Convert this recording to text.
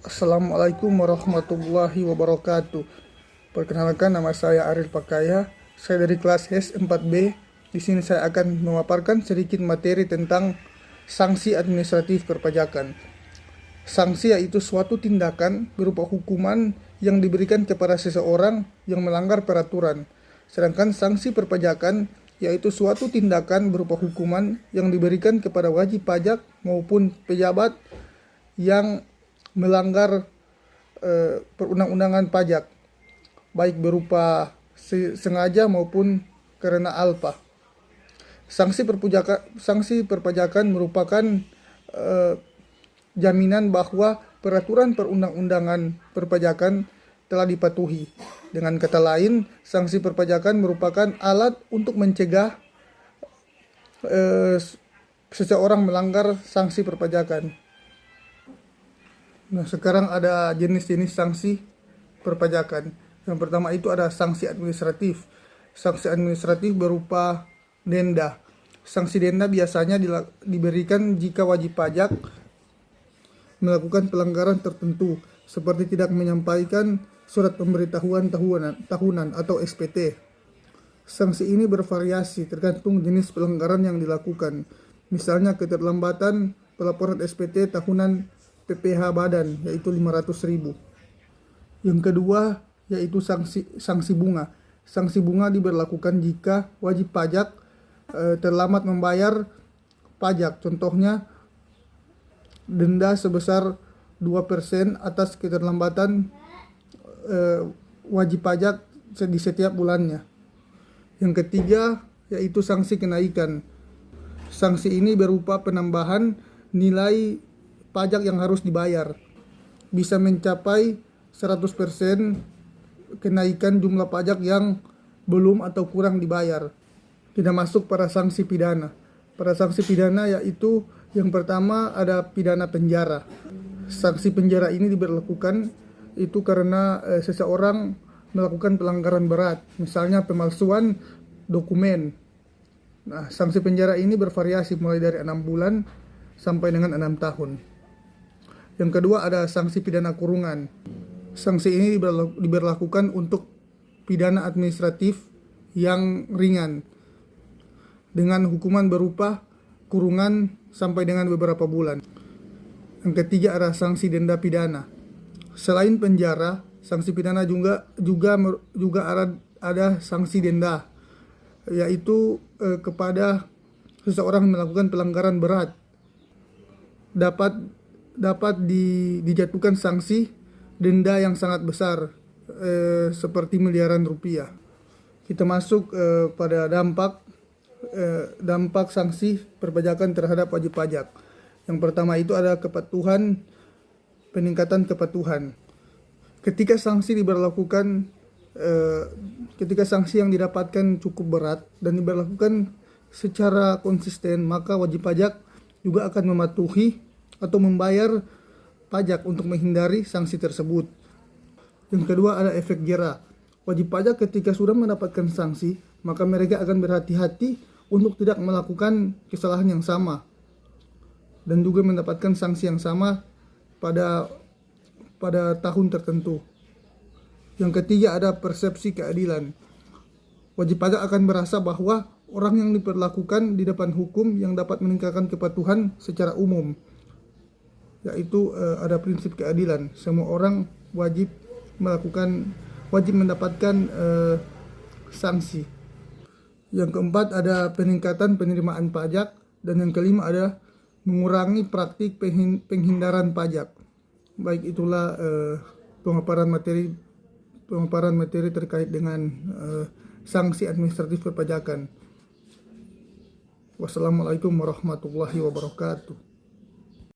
Assalamualaikum warahmatullahi wabarakatuh. Perkenalkan, nama saya Ariel Pakaya. Saya dari kelas S4B. Di sini saya akan memaparkan sedikit materi tentang sanksi administratif perpajakan. Sanksi yaitu suatu tindakan berupa hukuman yang diberikan kepada seseorang yang melanggar peraturan. Sedangkan sanksi perpajakan yaitu suatu tindakan berupa hukuman yang diberikan kepada wajib pajak maupun pejabat yang melanggar perundang-undangan pajak, baik berupa sengaja maupun karena alpa. Sanksi perpajakan merupakan jaminan bahwa peraturan perundang-undangan perpajakan telah dipatuhi. Dengan kata lain, sanksi perpajakan merupakan alat untuk mencegah seseorang melanggar sanksi perpajakan. Nah, sekarang ada jenis-jenis sanksi perpajakan. Yang pertama itu ada sanksi administratif. Sanksi administratif berupa denda. Sanksi denda biasanya diberikan jika wajib pajak melakukan pelanggaran tertentu, seperti tidak menyampaikan surat pemberitahuan tahunan atau SPT. Sanksi ini bervariasi tergantung jenis pelanggaran yang dilakukan. Misalnya keterlambatan pelaporan SPT tahunan PPh badan, yaitu 500.000. Yang kedua yaitu sanksi bunga. Sanksi bunga diberlakukan jika wajib pajak terlambat membayar pajak. Contohnya denda sebesar 2% atas keterlambatan wajib pajak di setiap bulannya. Yang ketiga yaitu sanksi kenaikan. Sanksi ini berupa penambahan nilai pajak yang harus dibayar. Bisa mencapai 100% kenaikan jumlah pajak yang belum atau kurang dibayar. Tidak masuk pada sanksi pidana. Pada sanksi pidana yaitu yang pertama ada pidana penjara. Sanksi penjara ini diberlakukan itu karena seseorang melakukan pelanggaran berat, misalnya pemalsuan dokumen. Nah, sanksi penjara ini bervariasi mulai dari 6 bulan sampai dengan 6 tahun. Yang kedua ada sanksi pidana kurungan. Sanksi ini diberlakukan untuk pidana administratif yang ringan dengan hukuman berupa kurungan sampai dengan beberapa bulan. Yang ketiga ada sanksi denda pidana. Selain penjara, sanksi pidana juga ada sanksi denda, yaitu kepada seseorang melakukan pelanggaran berat dapat dijatuhkan sanksi denda yang sangat besar, seperti miliaran rupiah. Kita masuk pada dampak sanksi perpajakan terhadap wajib pajak. Yang pertama itu ada peningkatan kepatuhan. Ketika sanksi yang didapatkan cukup berat dan diberlakukan secara konsisten, maka wajib pajak juga akan mematuhi atau membayar pajak untuk menghindari sanksi tersebut. Yang kedua ada efek jera. Wajib pajak ketika sudah mendapatkan sanksi, maka mereka akan berhati-hati untuk tidak melakukan kesalahan yang sama dan juga mendapatkan sanksi yang sama pada tahun tertentu. Yang ketiga ada persepsi keadilan. Wajib pajak akan merasa bahwa orang yang diperlakukan di depan hukum yang dapat meningkatkan kepatuhan secara umum, yaitu ada prinsip keadilan. Semua orang wajib mendapatkan sanksi. Yang keempat ada peningkatan penerimaan pajak, dan yang kelima ada mengurangi praktik penghindaran pajak. Baik, itulah pemaparan materi terkait dengan sanksi administratif perpajakan. Wassalamualaikum warahmatullahi wabarakatuh.